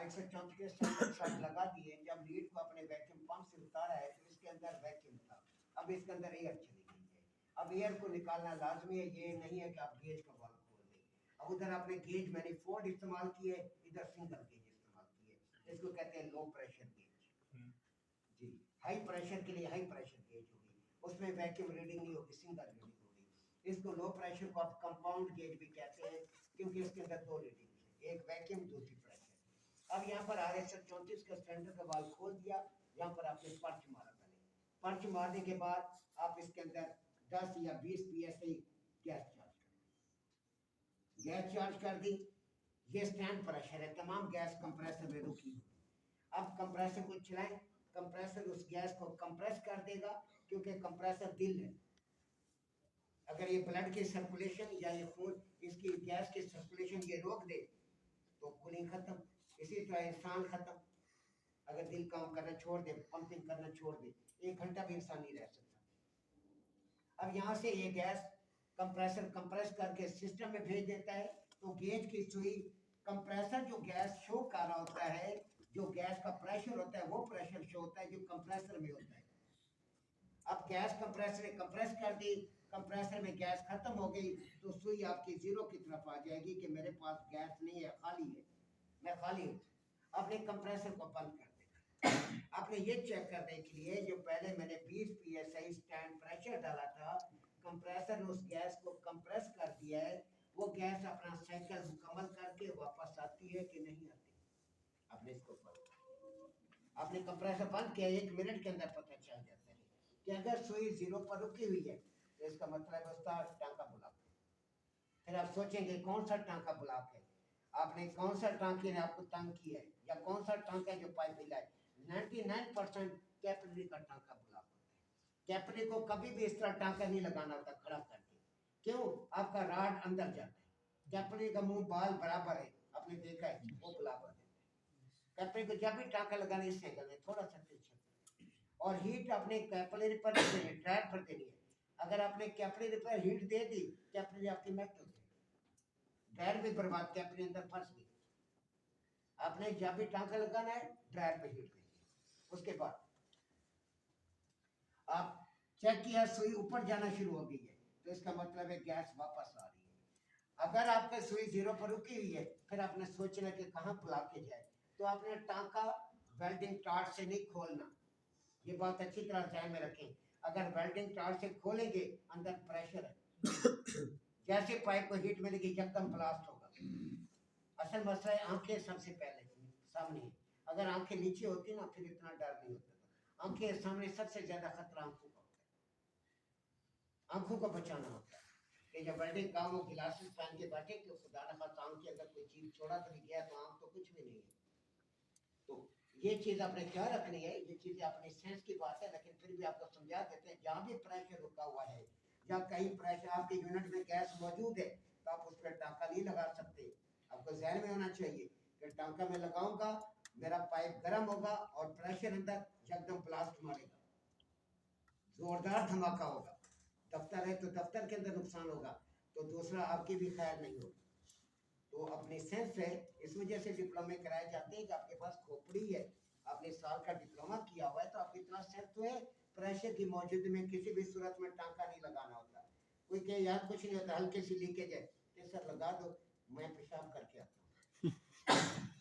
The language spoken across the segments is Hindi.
R134 के स्टैंडर्ड शॉट लगा दिए। जब लीड को अपने वैक्यूम पंप से उतारा है तो इसके अंदर वैक्यूम था, अब इसके अंदर एयर चली गई है। अब एयर को निकालना लाजमी है, ये नहीं है कि आप गेज का वाल्व खोल दें। अब उधर आपने गेज मैनिफोल्ड इस्तेमाल किए, इधर सिंगल गेज इस्तेमाल किए, इसको कहते हैं लो प्रेशर गेज जी। हाई प्रेशर के लिए हाई प्रेशर गेज होगी, उसमें वैक्यूम रीडिंग नहीं होगी, सिंगल रीडिंग होगी। इसको लो प्रेशर को आप कंपाउंड गेज भी कहते हैं, क्योंकि इसके अंदर दो रीडिंग है, एक वैक्यूम दूसरी प्रेशर। अब यहाँ पर R134 का स्टैंडर्ड का वाल्व खोल दिया, यहाँ पर आपने पर्च मारा। पहले पर्च मारने के बाद आप इसके अंदर 10 या 20 PSI गैस चार्ज कर दी। गैस चार्ज कर दी, ये स्टैंड प्रेशर है, तमाम गैस कंप्रेसर में रुकी। अब कंप्रेसर को चलाएं, कंप्रेसर उस गैस को कंप्रेस कर देगा, क्योंकि कंप्रेसर दिल है। अगर ये ब्लड की सर्कुलेशन या ये खून इसकी गैस की सर्कुलेशन ये रोक दे तो कूलिंग खत्म। इसी तरह इंसान खत्म, अगर दिल काम करना छोड़ दे, पंपिंग करना छोड़ दे, 1 घंटा भी इंसान नहीं रह सकता। अब यहाँ से ये गैस कंप्रेसर कंप्रेस करके सिस्टम में भेज देता है, तो गेज की सुई कंप्रेसर जो गैस शो कर रहा होता है, जो गैस का प्रेशर होता है वो प्रेशर शो होता है जो कंप्रेसर में होता है। अब गैस कंप्रेसर ने कंप्रेस कर दी, कंप्रेसर में गैस खत्म हो गई, तो सुई आपकी जीरो की तरफ आ जाएगी कि मेरे पास गैस नहीं है, खाली है, मैं खाली हूँ। अपने कंप्रेसर को बंद कर दें। आपने ये चेक करने के लिए जो पहले मैंने 20 PSI स्टैंड प्रेशर डाला था, कंप्रेसर ने उस गैस को कंप्रेस कर दिया है, वो गैस अपना साइकिल मुकम्मल करके वापस आती है कि नहीं आती। आपने इसको आपने कंप्रेसर बंद किया, 1 मिनट के अंदर पता चल जाता है कि अगर सुई जीरो पर रुकी हुई है तो इसका मतलब है उसका टांका ब्लॉक है। फिर आप सोचेंगे कौन सा टांका ब्लॉक है, आपने कौन सा टांके ने आपको तंग किया है, या कौन सा टांका जो पाइप हिला है। 99% कैपिलरी का टांका ब्लॉक होता है। कैपिलरी को कभी भी इस तरह टांका नहीं लगाना होता खड़ा करके, क्यों? आपका राड अंदर जाता है, कैपिलरी का मुंह बाल बराबर है, आपने देखा है, वो ब्लॉक होता है। कैपिलरी को जब भी टांका लगाना इस एंगल में थोड़ा सा पीछे, और हीट अपने कैपिलरी पर देनी है, ड्रायर पर देनी है। अगर आपने कैपिलरी पर हीट दे दी, कैपिलरी आपकी मेल्ट हो गई, ड्रायर भी बर्बाद, कैपिलरी अंदर फंस गई। आपने जब भी टांका लगाना है ड्रायर पे हीट देनी। उसके बाद आप चेक किया सुई ऊपर जाना शुरू हो गई है, तो इसका मतलब है गैस वापस आ रही है। अगर आपका सुई जीरो पर रुकी हुई है, फिर आपने सोचना कि कहाँ ब्लॉकेज है, तो आपने टांका वेल्डिंग टार्च से नहीं खोलना। ये बात अच्छी तरह ध्यान में रखें, अगर वेल्डिंग टार्च से खोलेंगे अंदर प्रेशर है, जैसे पाइप को हीट मिलेगी एकदम ब्लास्ट होगा। असल मसला है आंखें सबसे पहले सामने है। अगर आंखें नीचे होती ना फिर इतना डर नहीं होता था। आंखें सामने सबसे ज्यादा खतरा आंखों का होता है, आंखों को बचाना होता है कि जब वेल्डिंग काम हो ग्लासेस पहन के बैठे तो खुदा न खास्ता आंख के अंदर कोई चीज छोड़ा तो नहीं गया, तो आंख तो कुछ भी नहीं है। तो ये चीज आपने ख्याल रखनी है, ये चीजें अपने सेंस की बात है, लेकिन फिर भी आपको समझा देते हैं जहाँ भी प्रेशर रुका हुआ है या कहीं प्रेशर आपके यूनिट में गैस मौजूद है तो आप उस पर टांका नहीं लगा सकते। आपको जहन में होना चाहिए कि टांका में लगाऊंगा मेरा पाइप गर्म होगा और प्रेशर अंदर एकदम ब्लास्ट मारेगा, जोरदार धमाका होगा। दफ्तर है तो दफ्तर के अंदर नुकसान होगा, तो दूसरा आपकी भी खैर नहीं होगी। तो अपने सेंस है, इस वजह से डिप्लोमे कराए जाते हैं कि आपके पास खोपड़ी है, आपने साल का डिप्लोमा किया हुआ है, तो आपको इतना सेंस तो है प्रेशर की मौजूदगी में किसी भी सूरत में टांका नहीं लगाना होता। कोई कहे यार कुछ नहीं होता, हल्की सी लीकेज है, कि सर लगा दो, मैं पेशाब करके आता हूँ,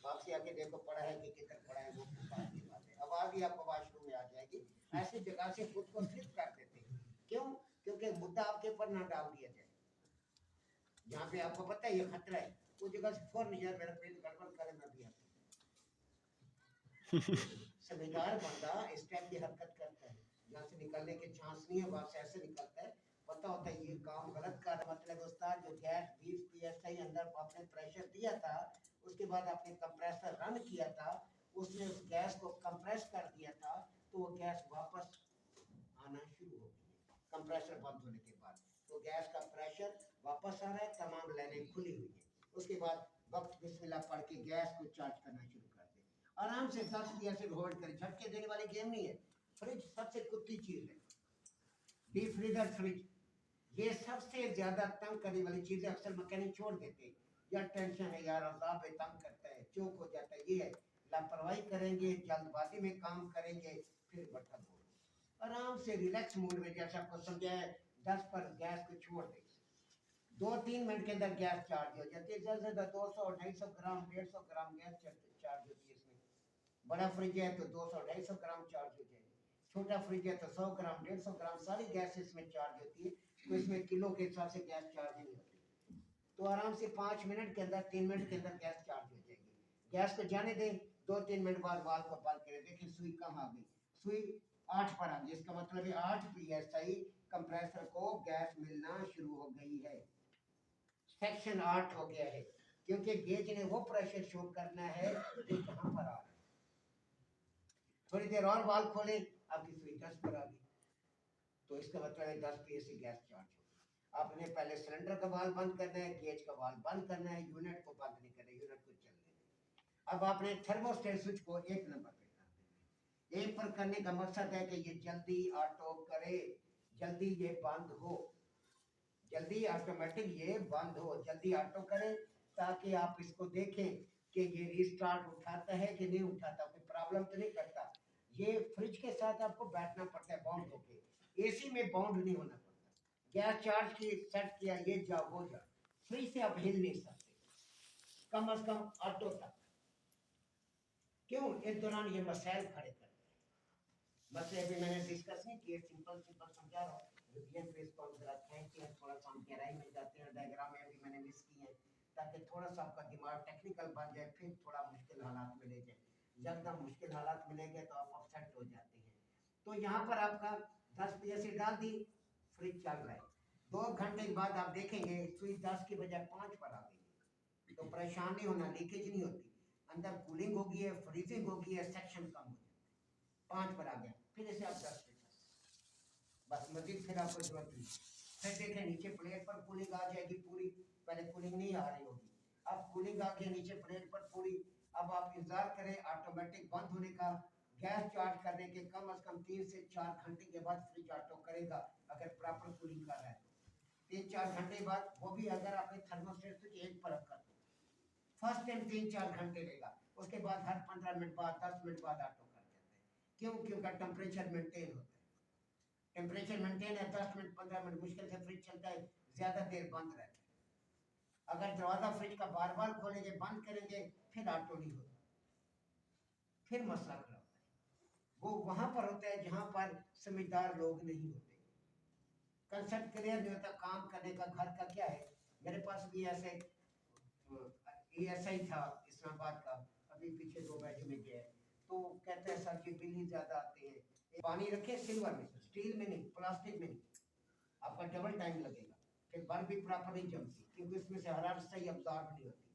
वापसी आके देखो पड़ा है कि किधर पड़ा है, वो बात की बात है। आवाज ही आपको वॉशरूम में आ जाएगी। ऐसी जगह से खुद को स्लिप कर देते हैं, क्यों? क्योंकि मुद्दा आपके ऊपर ना डाल दिया जाए, जहाँ पे आपको पता है ये खतरा है, वो जगह से फौरन यार मेरा पेट गड़बड़ करे मैं भी आता समझदार बंदा इस टाइप की हरकत करता है, जहाँ से निकलने के चांस नहीं है वहां से ऐसे निकलता है, पता होता है ये काम गलत कर रहा। मतलब उस्ताद जो गैस 20 PSI अंदर आपने प्रेशर दिया था, उसके बाद आपने कंप्रेसर रन किया था, उसने उस गैस को कंप्रेस कर दिया था, तो वो गैस वापस आना शुरू हो गई है कंप्रेसर बंद होने के बाद। तो गैस का प्रेशर वापस आ रहा है, तमाम लाइनें खुली हुई है। उसके बाद वक्त बिस्मिल्लाह पढ़ के गैस को चार्ज करना शुरू कर दे, आराम से 10 PSI होल्ड कर, झटके देने वाली गेम नहीं है। फ्रिज सबसे कुत्ती चीज है, डीप फ्रीजर फ्रिज, ये सबसे ज्यादा तंग करने वाली चीज है, अक्सर मैकेनिक छोड़ देते हैं। या टेंशन है यार, अल्ताफ है, तंग करता है, चौक हो जाता है, ये है। लापरवाही करेंगे, जल्दबाजी में काम करेंगे, फिर बट्टा बोल। आराम से रिलैक्स मूड में, जैसा आपको समझाया, 10 पर गैस को छोड़ दें, 2-3 मिनट के अंदर गैस चार्ज हो जाती है। ज्यादा से ज्यादा 200-250 ग्राम 150 ग्राम गैस चार्ज होती है इसमें। बड़ा फ्रिज है तो 200-250 ग्राम चार्ज हो जाएगी, छोटा फ्रिज है तो 100 ग्राम 150 ग्राम सारी गैस इसमें चार्ज होती है। तो इसमें किलो के हिसाब से गैस चार्ज नहीं होती। तो आराम से 5 मिनट के अंदर 3 मिनट के अंदर गैस चार्ज हो जाएगी। गैस को जाने दें, 2-3 मिनट बाद वाल्व को बंद करें। देखिए सुई कहाँ आ गई, सुई 8 पर आ गई, इसका मतलब है 8 psi कंप्रेसर को गैस मिलना शुरू हो गई है। सेक्शन 8 हो गया है, क्योंकि गेज ने वो प्रेशर शो करना है जो यहाँ पर आ रहा है। थोड़ी देर और वाल्व खोले, आपकी सुई 10 पर आ गई, तो इसका मतलब है 10 psi गैस चार्ज होगी। आपने पहले सिलेंडर का वाल्व बंद करना है, गेज का वाल्व बंद करना है, यूनिट को बंद नहीं करना, यूनिट को चलने देना। अब आपने थर्मोस्टेट स्विच को 1 नंबर पे कर देना। 1 पर करने का मकसद है कि ये जल्दी ऑटो करे, जल्दी ये बंद हो, जल्दी ऑटोमेटिक ये बंद हो, जल्दी ऑटो करे, ताकि आप इसको देखें कि ये रिस्टार्ट उठाता है कि नहीं उठाता, कोई प्रॉब्लम तो नहीं करता। ये फ्रिज के साथ आपको बैठना पड़ता है बाउंड होके, एसी में बाउंड नहीं होना पड़ता। गैस चार्ज की सेट किया, ये जा वो जा, फ्रिज से आप हिल नहीं सकते, कम से कम ऑटो तक। क्यों? इस दौरान ये मसाइल खड़े करते हैं। मसले अभी मैंने डिस्कस नहीं किए, सिंपल सिंपल समझा रहा हूँ। रिवीजन पे इसको हम जरा खेलते हैं, थोड़ा सा हम गहराई में जाते हैं। डायग्राम में अभी मैंने मिस किए हैं, ताकि थोड़ा सा आपका दिमाग टेक्निकल बन जाए, फिर थोड़ा मुश्किल हालात में ले जाए। एकदम मुश्किल हालात मिलेंगे तो आप अपसेट हो जाते हैं। तो यहाँ पर आपका 10 psi डाल दी, फ्रिज चल रहा है। 2 घंटे के बाद आप देखेंगे सुई 10 की बजाय 5 पर आ गई। तो परेशान नहीं होना, लीकेज नहीं होती, अंदर कूलिंग होगी है, फ्रीजिंग होगी है, सेक्शन कम हो जाए। 5 पर आ गया, फिर इसे आप 10 पे बस, मजीद फिर आपको जरूरत नहीं। फिर देखें नीचे प्लेट पर कूलिंग आ जाएगी पूरी, पहले कूलिंग नहीं आ रही होगी, अब कूलिंग आ गई नीचे प्लेट पर पूरी। अब आप इंतजार करें ऑटोमेटिक बंद होने का। गैस चार्ज करने के कम से कम 3 से 4 घंटे के बाद फ्रिज ऑटो करेगा, अगर प्रॉपर कूलिंग कर रहा है। 3-4 घंटे बाद, वो भी अगर आपने थर्मोस्टेट स्विच 1 पर रखा, फर्स्ट टाइम 3-4 घंटे लेगा, उसके बाद हर 15 मिनट बाद 10 मिनट बाद ऑटो कर देता है। क्यों? क्योंकि टेम्परेचर मेंटेन होता है। टेम्परेचर मेंटेन है, 10 मिनट 15 मिनट मुश्किल से फ्रिज चलता है, ज्यादा देर बंद रहता है। अगर दरवाजा फ्रिज का बार बार खोलेंगे बंद करेंगे, फिर ऑटो नहीं होता, फिर मसला खड़ा होता है। वो वहां पर होता है जहां पर समझदार लोग नहीं होते, कंसेप्ट क्लियर नहीं होता काम करने का। घर का क्या है, मेरे पास भी ऐसे ऐसा ही था इस्लामाबाद का, अभी पीछे 2 महीने में गया, तो कहते हैं सर जी बिल ही ज्यादा आते हैं। पानी रखे सिल्वर में, स्टील में नहीं, प्लास्टिक में नहीं, आपका डबल टाइम लगेगा, फिर बल्ब भी प्रॉपर नहीं जमती, क्योंकि इसमें से हरारत सही अब्जॉर्ब नहीं होती।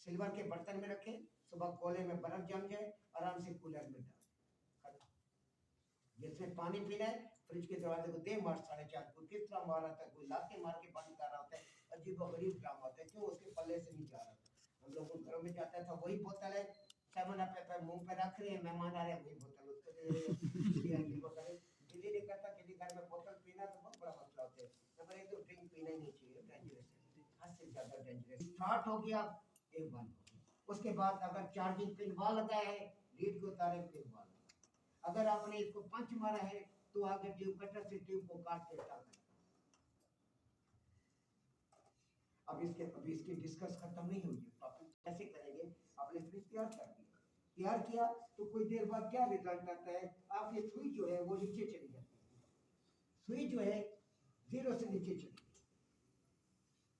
सिल्वर के बर्तन में रखें, सुबह कोले में बर्फ जम जाए, आराम से कूलर में डाल, जिसमें पानी पीना है फ्रिज के दरवाजे को दे मार 4:30 को किस तरह मारा था, कोई लाके मार के बंद कर रहा होता है, अजीब और गरीब ड्रामा होता है। क्यों? उसके पल्ले से नहीं जा रहा। हम लोग घरों में जाता था, वही बोतल है, 7 अप मुंह पे रख रहे हैं, मेहमान आ रहे हैं, वही बोतल उसको दे रहे हैं। दिल्ली नहीं करता, किसी घर में बोतल पीना तो बहुत बड़ा मसला होता है। नंबर 1 तो ड्रिंक पीना ही नहीं चाहिए, डेंजरस है, हद से ज्यादा डेंजरस। स्टार्ट हो गया, एक बंद हो गया, उसके बाद अगर चार्जिंग पिन वहां लगा है, लीड को उतारे, पिन वहां लगा। अगर आपने इसको पंच मारा है, तो आगे ट्यूब कटर से ट्यूब को काट के डाल दें। अभी इसकी डिस्कस खत्म नहीं हुई है, टॉपिक कैसे करेंगे। आपने फ्रिज तैयार कर दिया, तैयार किया तो कुछ देर बाद क्या रिजल्ट आता है, आपकी सुई जो है वो नीचे चली जाती है, सुई जो है 0 से नीचे चली गई।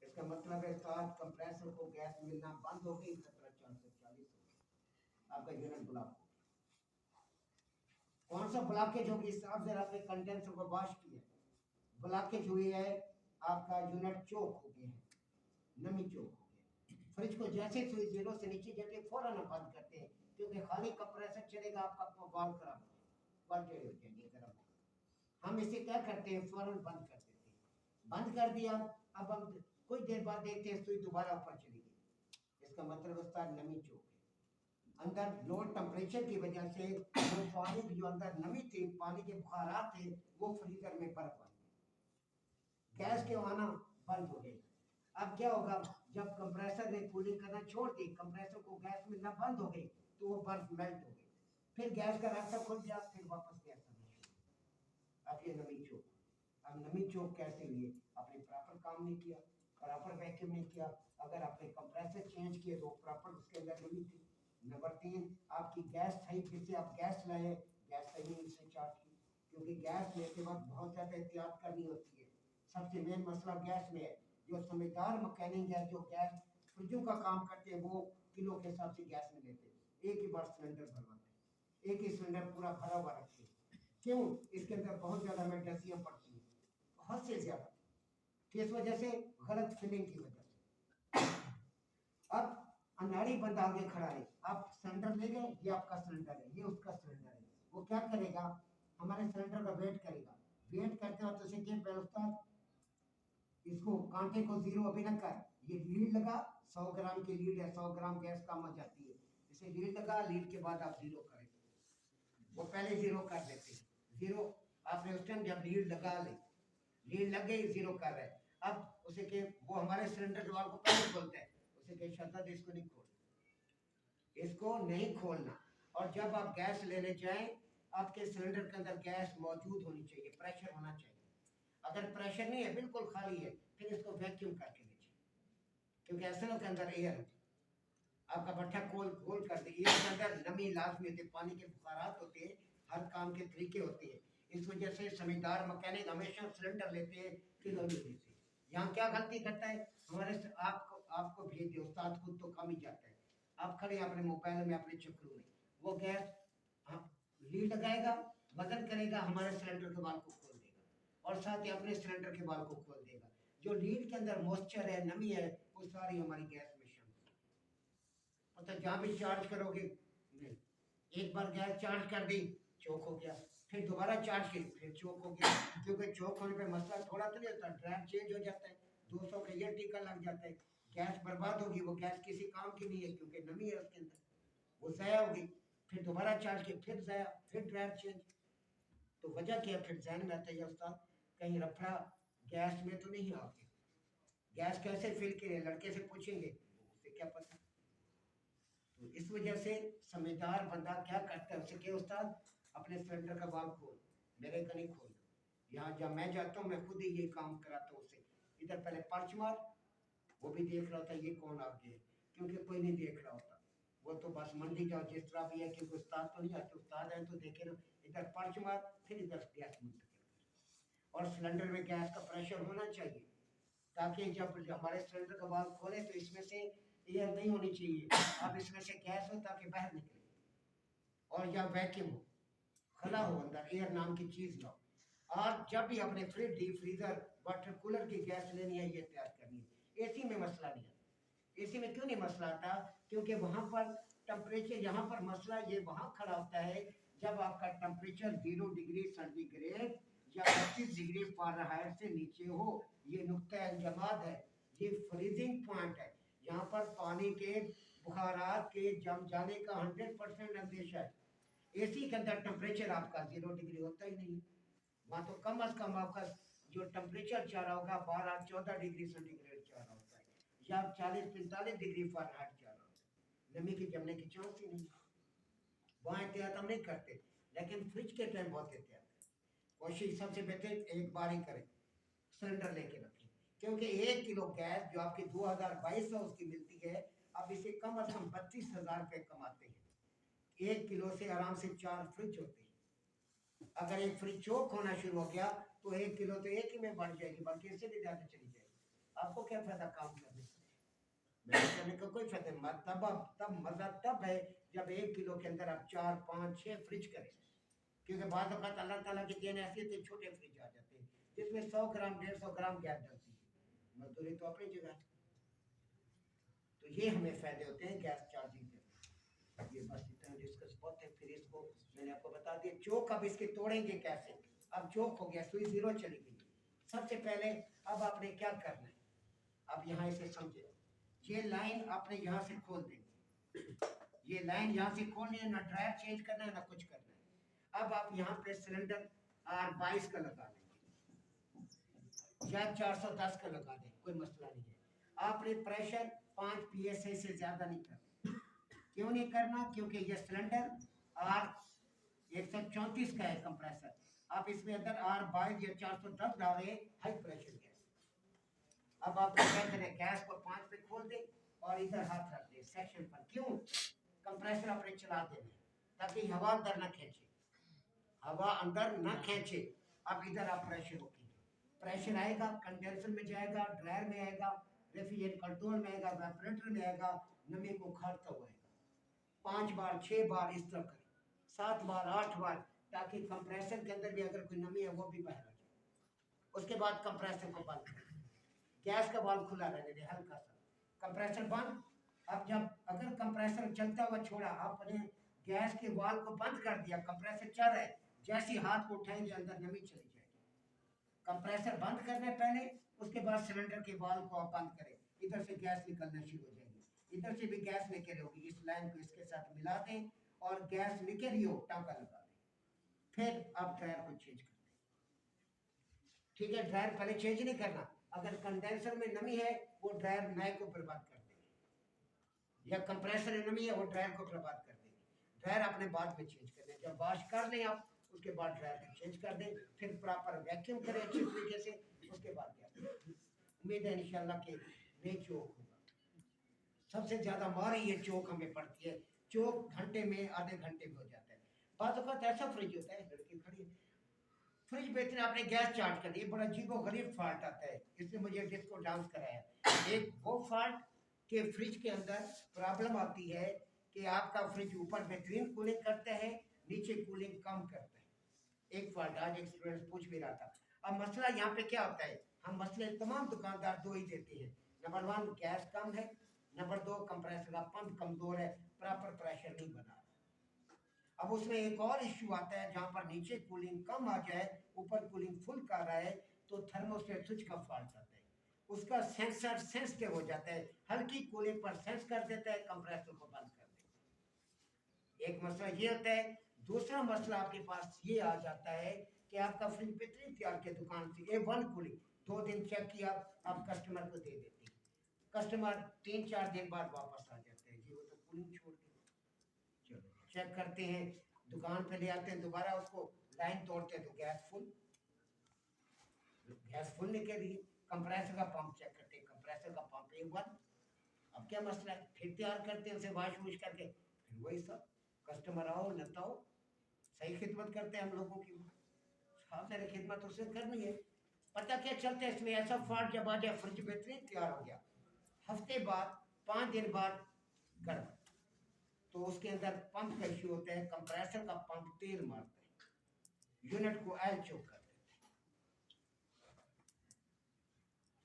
इसका मतलब है साथ कंप्रेसर को गैस मिलना बंद हो गई, 17,440 हो गई, आपका यूनिट ब्लॉक हो गया। कौन सा ब्लॉकेज होगी, साफ जरा आपने कंडेंसर को वॉश किया, ब्लॉकेज हुई है, आपका यूनिट चोक हो गया है, नमी चोक हो गया। फ्रिज को जैसे सुई 0 से नीचे जाते हैं फौरन हम बंद करते हैं, क्योंकि खाली कंप्रेसर चलेगा आपका वाल्व खराब हो जाएगा, वाल्व टेढ़े हो जाएंगे, गर्म होगा। हम इसे क्या करते हैं, फौरन बंद कर देते हैं। बंद कर दिया, अब हम कुछ देर बाद देखते हैं सुई दोबारा ऊपर चली गई, इसका मतलब उसका नमी चोक है। अंदर लो टेम्परेचर की वजह से वो पानी जो अंदर नमी थी, पानी के बुखारात थे, वो फ्रीजर में बर्फ बन गए, गैस के आना बंद हो गए। अब क्या होगा, जब कंप्रेसर ने कूलिंग करना छोड़ दी, कंप्रेसर को गैस मिलना बंद हो गई, तो वो बर्फ मेल्ट हो गई, फिर गैस का रास्ता खुल गया, फिर वापस गैस आना शुरू। अब ये नमी चोक, अब नमी चोक कैसे लिए? आपने प्रॉपर काम नहीं किया, प्रॉपर वैक्यूम नहीं किया। अगर आपने कंप्रेसर चेंज किए तो प्रॉपर उसके अंदर नमी थी। नंबर 3, आपकी गैस सही, फिर से आप गैस लाए, गैस सही नहीं से चार्ज की, क्योंकि गैस लेते वक्त बहुत ज़्यादा एहतियात करनी होती है। सबसे मेन मसला गैस में है। जो समझदार मैकेनिक है, जो गैस फ्रिजों का काम करते हैं, वो किलो के हिसाब से गैस में लेते हैं, एक ही बार सिलेंडर भरवाते हैं, एक ही सिलेंडर पूरा भरा हुआ रखते हैं। क्यों? इसके अंदर बहुत ज़्यादा मेडिसियाँ पड़ती हैं, बहुत से ज़्यादा, किस वजह से? गलत फिलिंग की वजह से। अब अनाड़ी बंदा आगे खड़ा है, आप सिलेंडर ले गए, ये आपका सिलेंडर है, ये उसका सिलेंडर है, वो क्या करेगा? हमारे सिलेंडर का वेट करेगा, वेट करते वक्त उसे क्या पहलता, इसको कांटे को जीरो अभी ना कर, ये लीड लगा, 100 ग्राम की लीड है, 100 ग्राम गैस कम हो जाती है, इसे लीड लगा, लीड के बाद आप जीरो करें, वो पहले जीरो कर देते हैं, जीरो आपने उस टाइम जब लीड लगा ली, लीड लग गई, जीरो कर रहे हैं, अब उसे के वो हमारे सिलेंडर के वाल को पहले खोलते हैं, उसे के शब्द इसको नहीं खोल, इसको नहीं खोलना। और जब आप गैस लेने जाएं, आपके सिलेंडर के अंदर गैस मौजूद होनी चाहिए, प्रेशर होना चाहिए। अगर प्रेशर नहीं है, बिल्कुल खाली है, फिर इसको वैक्यूम करके लीजिए, क्योंकि एसएनओ के अंदर एयर है, आपका भट्ठा खोल खोल कर दी, एयर के अंदर नमी लाजमी होती है, पानी के बुखारात होते हैं, हर काम के तरीके होते हैं। इस वजह से समझदार मैकेनिक हमेशा सिलेंडर लेते हैं, किलो नहीं लेते। यहाँ क्या गलती करता है? हमारे आपको भेज दिया, उस्ताद खुद तो कम ही जाता है, आप खड़े अपने मोबाइल में, अपने चक्करों में, वो गैस लीड लगाएगा, वजन करेगा, हमारे सिलेंडर के वाल को खोल देगा, और साथ ही अपने सिलेंडर के वाल को खोल देगा। जो लीड के अंदर मॉइस्चर है, नमी है, वो सारी हमारी गैस में शामिल है। मतलब जहाँ भी चार्ज करोगे, नहीं, एक बार गैस चार्ज कर दी, चौक हो गया, फिर दोबारा चार्ज की, फिर चौक हो गया, क्योंकि चौक होने पे मसला थोड़ा तो नहीं होता, ड्राइव चेंज हो जाता है, 200 का ये टीका लग जाता है, गैस बर्बाद होगी, वो गैस किसी काम की नहीं है, क्योंकि नमी है उसके अंदर, वो ज़ाया होगी, फिर दोबारा चार्ज की, फिर ज़ाया, फिर ड्राइव चेंज। तो वजह क्या? फिर जहन में आता है उस्ताद कहीं रफड़ा गैस में तो नहीं आ गया, गैस कैसे फिल करे, लड़के से पूछेंगे, उसे क्या पता। तो इस वजह से समझदार बंदा क्या करता है, उसे क्या उस्ताद अपने सिलेंडर का वाल्व खोल, मेरे का नहीं खोल, यहाँ जब मैं जाता हूँ मैं खुद ही ये काम कराता हूँ उसे, इधर पहले पर्च मार, वो भी देख रहा था ये कौन आ गया, क्योंकि कोई नहीं देख रहा होता, वो तो बस मंडी जाओ जिस तरह भी है, क्योंकि उस्ताद तो नहीं आते, उस्ताद हैं तो देखे ना, इधर पर्च मार, फिर इधर गैस मुंतकिल कर। और सिलेंडर में गैस का प्रेशर होना चाहिए, ताकि जब हमारे सिलेंडर का वाल्व खोले तो इसमें से एयर नहीं होनी चाहिए, अब इसमें से गैस हो ताकि बाहर निकले, और या वैक्यूम हो, खला हो, अंदर एयर नाम की चीज ना हो। और जब भी अपने fridge, deep freezer, water cooler की गैस लेनी है, ये तैयार करनी है। एसी में मसला नहीं है। एसी में क्यों नहीं मसला आता? क्योंकि वहां पर टेम्परेचर, यहाँ पर मसला ये वहां खड़ा होता है जब आपका टेम्परेचर 0 डिग्री सेंटीग्रेड या 25 डिग्री फ़ारेनहाइट से नीचे हो, ये नुक्ता इंजमाद है, ये फ्रीजिंग पॉइंट है, यहाँ पर पानी के बुखारात के जम जाने का 100% अंदेशा है। एसी के अंदर टेम्परेचर आपका 0 डिग्री होता ही नहीं, वहाँ तो कम अज कम आपका जो टेम्परेचर चाह रहा होगा 12-14 डिग्री सेंटीग्रेड चाह रहा होता है, या 40-45 डिग्री फ़ारेनहाइट चाह रहा होता है, नमी के जमने की चांस ही नहीं। वहाँ एहतियात हम नहीं करते, लेकिन फ्रिज के टाइम बहुत एहतियात है। कोशिश सबसे बेहतर एक बार ही करें, सिलेंडर लेके रखें, क्योंकि 1 किलो गैस जो आपकी 2200 उसकी मिलती है, अब इसे कम अज कम 32,000 रुपये कमाते हैं। 1 किलो से आराम से 4 फ्रिज होते हैं। अगर एक फ्रिज चोक होना शुरू हो गया तो 1 किलो तो एक ही में बढ़ जाएगी, बल्कि इससे भी ज़्यादा चली जाएगी। आपको क्या फायदा काम करने से? मेहनत करने का कोई फायदा नहीं। तब मज़ा तब है जब 1 किलो के अंदर आप 4, 5, 6 फ्रिज करें, क्योंकि बाद वक़्त अल्लाह ताला की देन ऐसी होती है, छोटे फ्रिज आ जाते हैं जिसमें 100 ग्राम 150 ग्राम गैस डलती है, मजदूरी तो अपनी जगह। तो ये हमें फ़ायदे होते हैं गैस चार्जिंग के। ये बस इतना डिस्कस बहुत है, फिर इसको मैंने आपको बता दिया चोक अब इसके तोड़ेंगे कैसे। अब चोक हो गया, सुई जीरो चली गई। सबसे पहले अब आपने क्या करना है, अब यहाँ इसे समझे, ये लाइन आपने यहाँ से खोल देनी, ये लाइन यहाँ से खोलनी है, ना ड्रायर चेंज करना है ना कुछ करना है। अब आप यहाँ पे सिलेंडर R22 का लगा लेंगे या 410 का लगा दें, कोई मसला नहीं है। आपने प्रेशर 5 psi से ज्यादा नहीं करना। क्यों नहीं करना? क्योंकि ये सिलेंडर आर 134 का है कंप्रेसर, आप इसमें अंदर आर 22 या 410 डालें, हाई प्रेशर गैस। अब आप क्या करें, गैस को 5 पे खोल दें और इधर हाथ रख दें सेक्शन पर। क्यों? कंप्रेसर अपने चला देना ताकि हवा अंदर ना खींचे, हवा अंदर ना खींचे। अब इधर आप प्रेशर रोकेंगे, प्रेशर आएगा कंडेंसर में जाएगा, ड्रायर में आएगा, रेफ्रिजरेटर कंट्रोल में आएगा, वेपरेटर में आएगा, नमी को उखाड़ता हुआ आएगा। 5 बार 6 बार इस तरह करें, 7 बार 8 बार, ताकि कंप्रेसर के अंदर भी अगर कोई नमी है वो भी बाहर आ जाए। उसके बाद कंप्रेसर को बंद करें, गैस का वाल्व खुला रहने दें हल्का सा, कंप्रेसर बंद। अब जब अगर कंप्रेसर चलता हुआ छोड़ा, आपने गैस के वाल्व को बंद कर दिया, कंप्रेसर चल रहा है, जैसे हाथ को उठाएंगे अंदर नमी चली जाएगी। कंप्रेसर बंद करने पहले, उसके बाद सिलेंडर के वाल्व को आप बंद करें, इधर से गैस निकलना शुरू हो जाएगी, इधर से भी गैस निकल होगी। इस लाइन को इसके साथ मिला दें और गैस निकल रही हो टाँका लगा दें, फिर आप ड्रायर को चेंज कर दें। ठीक है, ड्रायर पहले चेंज नहीं करना, अगर कंडेंसर में नमी है वो ड्रायर नए को बर्बाद कर देगी, या कंप्रेसर में नमी है वो ड्रायर को बर्बाद कर देगी। ड्रायर आपने बाद में चेंज कर दें, जब वॉश कर लें आप, उसके बाद ड्रायर को चेंज कर दें, फिर प्रॉपर वैक्यूम करें अच्छी तरीके से, उसके बाद क्या उम्मीद है इंशाल्लाह कि नई चौक होगा। सबसे ज्यादा मार ये चौक हमें पड़ती है, चौक घंटे में आधे घंटे में हो जाता है। बात वक्त ऐसा फ्रिज होता है, लड़की खड़ी फ्रिज बेहतर आपने गैस चार्ज कर दी, बड़ा अजीबो गरीब फॉल्ट आता है, इसने मुझे डिस्को डांस कराया। एक वो फॉल्ट के फ्रिज के अंदर प्रॉब्लम आती है कि आपका फ्रिज ऊपर बेहतरीन कूलिंग करता है, नीचे कूलिंग कम करता है। एक फॉल्ट आज एक स्टूडेंट पूछ भी रहा था। अब मसला यहाँ पे क्या होता है, हम मसले तमाम दुकानदार दो ही देते हैं, नंबर 1 गैस कम है, नंबर 2 कंप्रेसर का पंप कमजोर है, प्रॉपर प्रेशर नहीं बना। अब उसमें एक और इश्यू आता है, जहां पर नीचे कूलिंग कम आ जाए, ऊपर कूलिंग फुल कर रहा है, तो थर्मोस्टेट स्विच का फॉल्ट आता है, उसका सेंसर सेंसिटिव हो जाता है, हल्की कूलिंग पर सेंस कर देता है, कंप्रेसर को बंद कर देता है। एक मसला ये होता है। दूसरा मसला आपके पास ये आ जाता है कि आपका फ्रिज बेहतरीन तैयार के दुकान से A1 कूलिंग 2 दिन चेक किया, आप कस्टमर को दे देते हैं, कस्टमर 3-4 दिन बाद वापस आ जाते हैं, जी वो तो कूलिंग छोड़ दी। चलो चेक करते हैं, दुकान पे ले आते हैं, दोबारा उसको लाइन तोड़ते हैं तो गैस फुल निकल रही है। कंप्रेसर का पंप चेक करते हैं, कंप्रेसर का पंप A1। अब क्या मसला है, फिर तैयार करते हैं उसे वाश वूश करके, फिर वही सब, कस्टमर आओ न आओ, सही खिदमत करते हैं हम लोगों की, सारे खिदमत उससे करनी है। पता क्या चलता है इसमें, ऐसा फॉल्ट जब आ जाए, फ्रिज बेहतरीन तैयार हो गया, हफ्ते बाद 5 दिन बाद गड़बड़, तो उसके अंदर पंप का इश्यू होता है, कंप्रेसर का पंप तेल मारता है, यूनिट को ऑयल चोक कर देता है।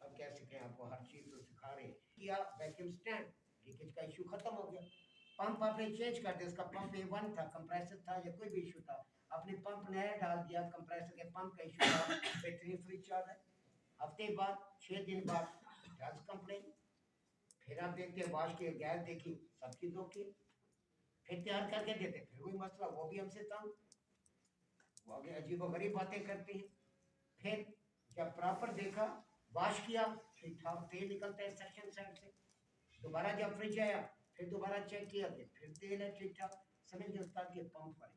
अब क्या सीखें, आपको हर चीज तो सिखा रहे हैं। किया वैक्यूम स्टैंड, लीकेज का इश्यू खत्म हो गया, पंप आपने चेंज कर दिया, उसका पंप A1 था, कंप्रेसर था या कोई भी इश्यू था, आपने पंप नया डाल दिया, कंप्रेसर के पंप का इश्यू था, बेहतरीन फ्रिज चल रहा है। हफ्ते बाद 6 दिन बाद गैस कंप्लेन, फिर आप देखते हैं वाश की गैस देखी, सब चीज़ ओके, फिर तैयार करके देते, फिर वही मसला, वो भी हमसे तंग, वो आगे अजीब गरीब बातें करते हैं। फिर जब प्रॉपर देखा, वाश किया, ठीक ठाक तेल निकलता है सेक्शन साइड से, दोबारा जब फ्रिज आया, फिर दोबारा चेक किया कि फिर तेल है ठीक ठाक, समझ गए उस्ताद के पंप पर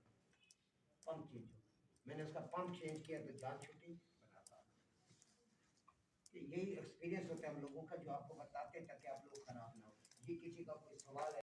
पंप चेंज हो, मैंने उसका पंप चेंज किया तो जान छुट्टी बनाता। यही एक्सपीरियंस होता है हम लोगों का, जो आपको बताते ताकि आप लोग खराब ना हो। ये किसी का कोई सवाल है?